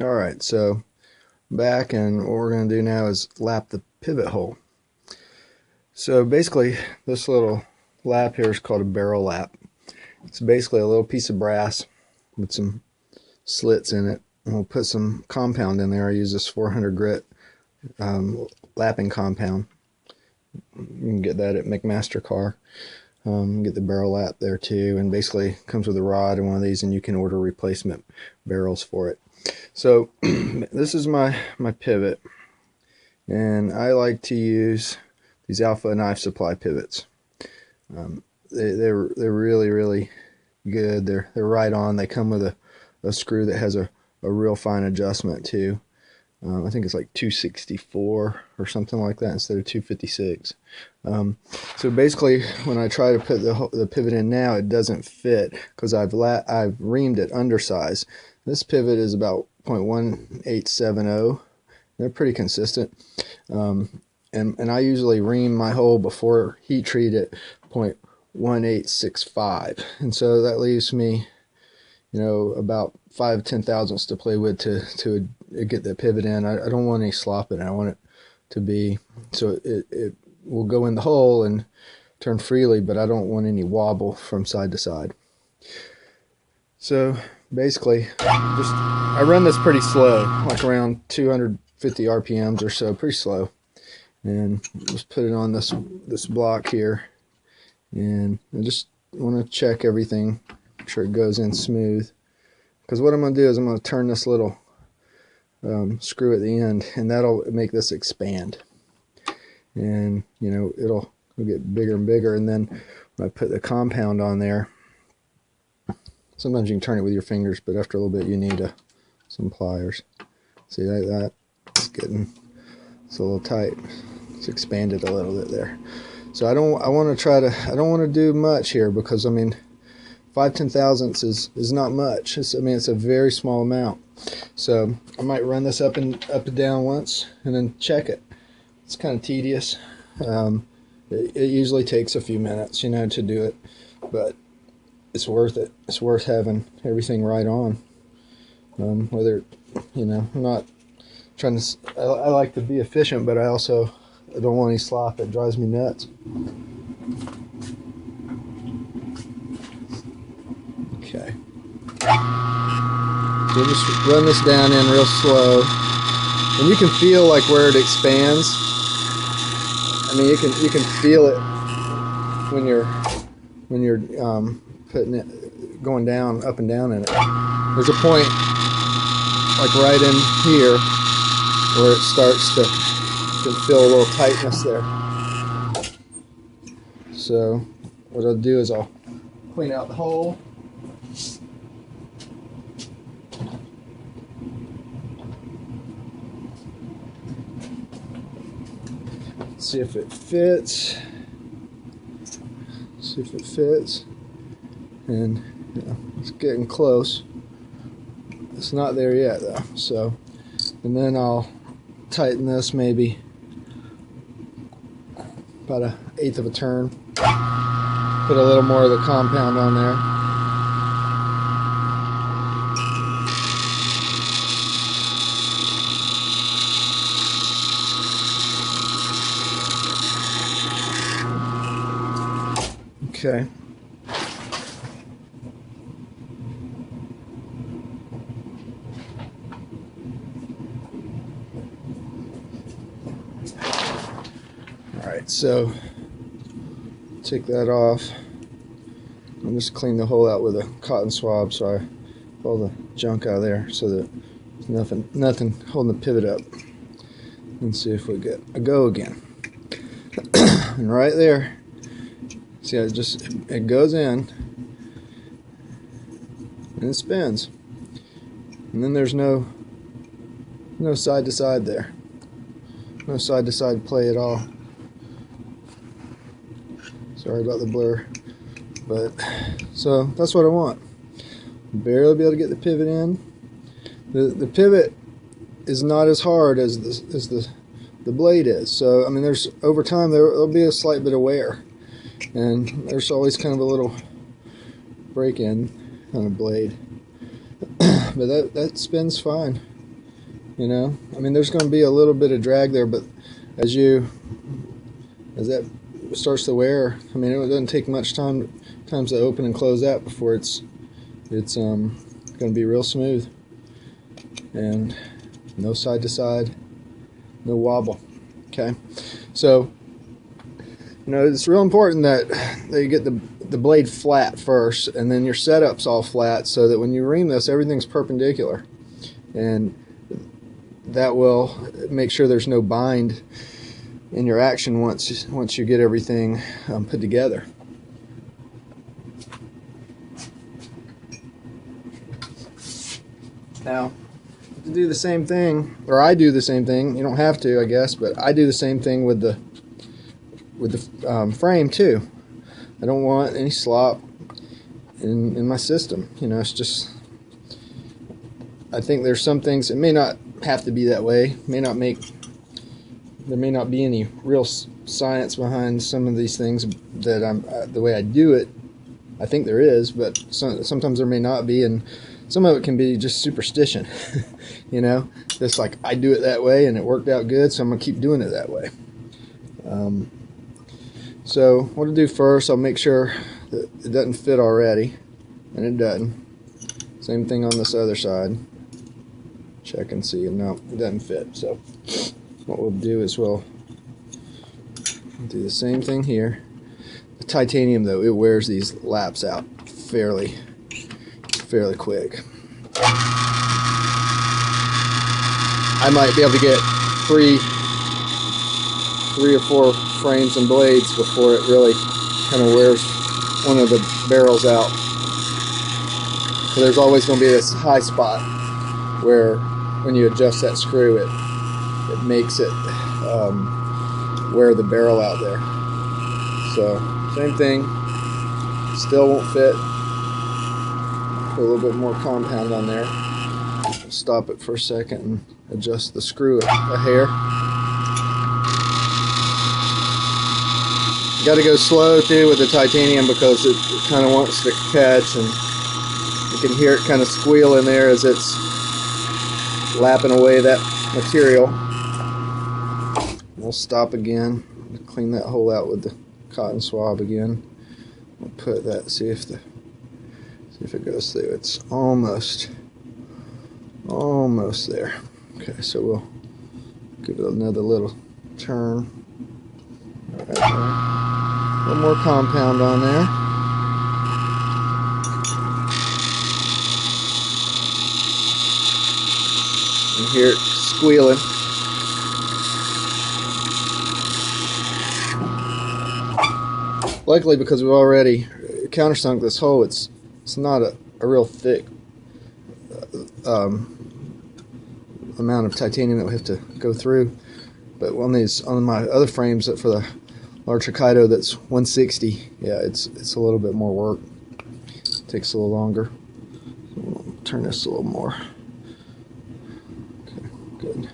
Alright, so back, and what we're going to do now is lap the pivot hole. So basically this little lap here is called a barrel lap. It's basically a little piece of brass with some slits in it, and we'll put some compound in there. I use this 400 grit lapping compound. You can get that at McMaster-Carr. Get the barrel lap there too, and basically comes with a rod and one of these, and you can order replacement barrels for it. So this is my pivot, and I like to use these Alpha Knife Supply pivots. They're really good. They're right on. They come with a screw that has a real fine adjustment too. I think it's like 264 or something like that instead of 256. So basically, when I try to put the pivot in now, it doesn't fit because I've reamed it undersized. This pivot is about 0.1870. They're pretty consistent. And I usually ream my hole before heat treat at 0.1865, and so that leaves me, about 5/10 thousandths to play with to get the pivot in. I don't want any slop in it. I want it to be so it will go in the hole and turn freely, but I don't want any wobble from side to side. So basically, I run this pretty slow, like around 250 RPMs or so, pretty slow, and just put it on this block here, and I just want to check everything, make sure it goes in smooth. Because what I'm going to do is I'm going to turn this little screw at the end, and that'll make this expand, and it'll get bigger and bigger. And then when I put the compound on there, sometimes you can turn it with your fingers, but after a little bit you need some pliers. See, like that, it's a little tight. It's expanded a little bit there. So I don't want to do much here, because 5/10 thousandths is not much. It's a very small amount. So I might run this up and down once and then check it. It's kind of tedious. It usually takes a few minutes, to do it, but it's worth it. It's worth having everything right on. Whether, I'm not trying to. I like to be efficient, but I don't want any slop. It drives me nuts. Okay. So just run this down in real slow, and you can feel like where it expands. You can feel it when you're putting it, going down, up and down in it. There's a point like right in here where it starts to feel a little tightness there. So what I'll do is I'll clean out the hole. See if it fits. And it's getting close. It's not there yet though. So, and then I'll tighten this maybe about 1/8 of a turn. Put a little more of the compound on there. Okay. Alright, so take that off. I'll just clean the hole out with a cotton swab so I get all the junk out of there, so that there's nothing holding the pivot up. And see if we get a go again. And right there, see how it goes in and it spins, and then there's no side to side there, no side to side play at all. Sorry about the blur, but so that's what I want. Barely be able to get the pivot in. The pivot is not as hard as the blade is, so there's over time there'll be a slight bit of wear, and there's always kind of a little break in on a blade, but that spins fine. You know, I mean, there's going to be a little bit of drag there, but as that starts to wear, I mean, it doesn't take much time to open and close that before it's going to be real smooth, and no side to side, no wobble. Okay, so it's real important that you get the blade flat first, and then your setup's all flat, so that when you ream this, everything's perpendicular, and that will make sure there's no bind in your action once you get everything put together. Now, to do the same thing, or I do the same thing. You don't have to, I guess, but I do the same thing with the frame too. I don't want any slop in my system. It's just, I think there's some things, it may not have to be that way. There may not be any real science behind some of these things that the way I do it. I think there is, but sometimes there may not be, and some of it can be just superstition. Just like, I do it that way and it worked out good, so I'm gonna keep doing it that way. So what I'll do first, I'll make sure that it doesn't fit already, and it doesn't. Same thing on this other side. Check and see, and no, it doesn't fit. So what we'll do is we'll do the same thing here. The titanium, though, it wears these laps out fairly quick. I might be able to get three or four frames and blades before it really kind of wears one of the barrels out. So there's always going to be this high spot where when you adjust that screw, it makes it wear the barrel out there. So same thing, still won't fit. Put a little bit more compound on there. Stop it for a second and adjust the screw a hair. You got to go slow too with the titanium, because it kind of wants to catch, and you can hear it kind of squeal in there as it's lapping away that material. We'll stop again, clean that hole out with the cotton swab again. We'll put that, see if it goes through. It's almost there. Okay, so we'll give it another little turn. Right there. A little more compound on there. You hear it squealing. Luckily, because we've already countersunk this hole, it's not a real thick amount of titanium that we have to go through. But on my other frames, for the large Hokkaido, that's 160. Yeah, it's a little bit more work. It takes a little longer. So we'll turn this a little more. Okay, good.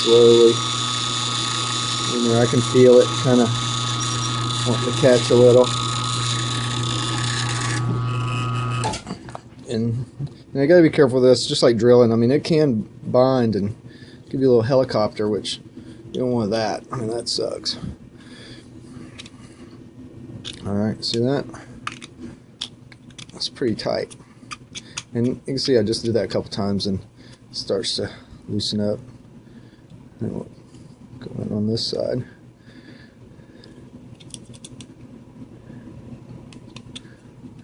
Slowly. I can feel it kind of wanting to catch a little. And I got to be careful with this, just like drilling. I mean, it can bind and give you a little helicopter, which you don't want that. I mean, that sucks. Alright, see that? That's pretty tight. And you can see I just did that a couple times and it starts to loosen up. And we'll go in on this side.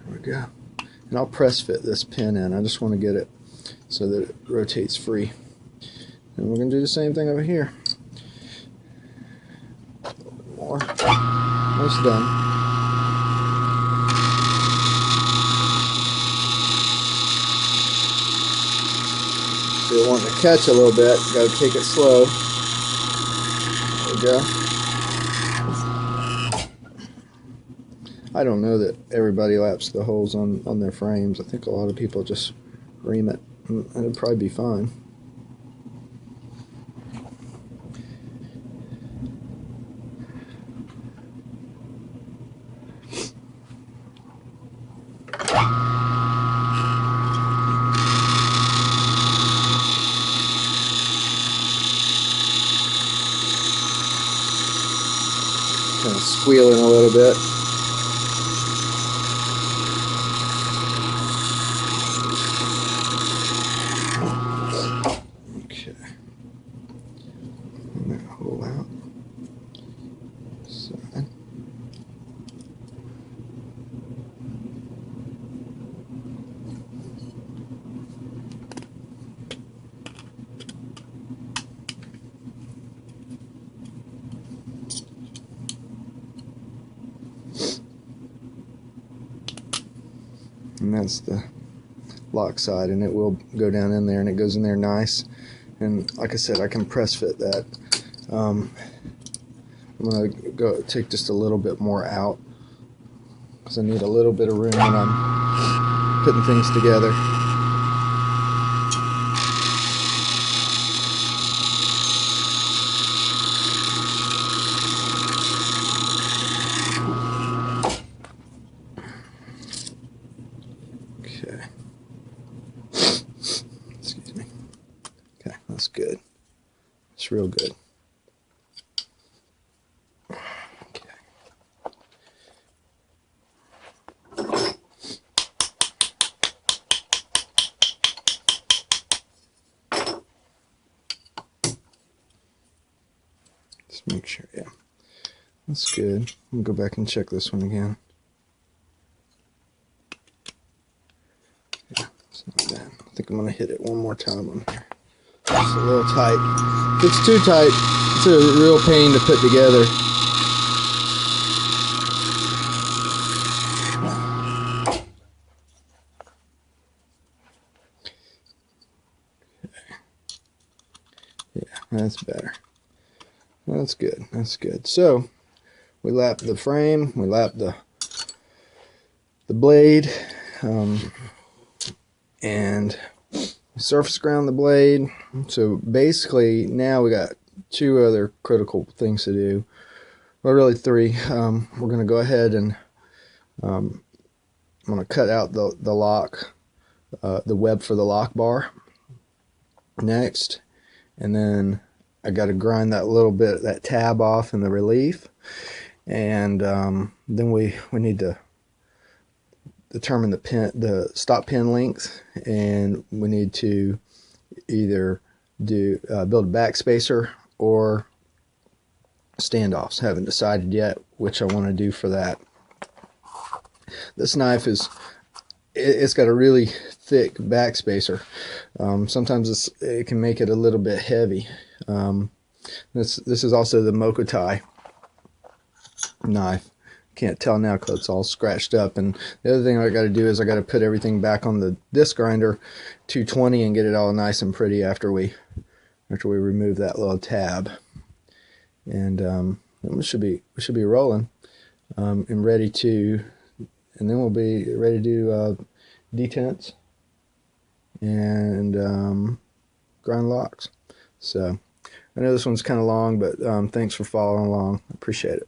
There we go. And I'll press fit this pin in. I just want to get it so that it rotates free. And we're going to do the same thing over here. A little bit more. Almost done. So you're wanting to catch a little bit, you got to take it slow. There we go. I don't know that everybody laps the holes on their frames. I think a lot of people just ream it, and it'll probably be fine. kind of squealing a little bit. Okay. And that hole out. Side. And that's the lock side, and it will go down in there, and it goes in there nice. And like I said, I can press fit that. I'm gonna go take just a little bit more out because I need a little bit of room when I'm putting things together. Okay. Excuse me. Okay, that's good. It's real good. Okay. Just make sure, yeah. That's good. We'll go back and check this one again. Yeah, it's not bad. I think I'm going to hit it one more time on here. It's a little tight. If it's too tight, it's a real pain to put together. Yeah, that's better. That's good. That's good. So we lap the frame, we lap the blade, and surface ground the blade. So basically now we got two other critical things to do, well really three. We're going to go ahead and I'm going to cut out the lock, the web for the lock bar next, and then I got to grind that little bit, that tab off in the relief, and then we need to determine the stop pin length, and we need to either build a backspacer or standoffs. Haven't decided yet which I want to do for that. This knife it's got a really thick backspacer. Sometimes it can make it a little bit heavy. This is also the Mokotai knife. Can't tell now because it's all scratched up. And the other thing I got to do is I got to put everything back on the disc grinder 220 and get it all nice and pretty after we remove that little tab. And we should be rolling and ready to. And then we'll be ready to do detents and grind locks. So I know this one's kind of long, but thanks for following along. I appreciate it.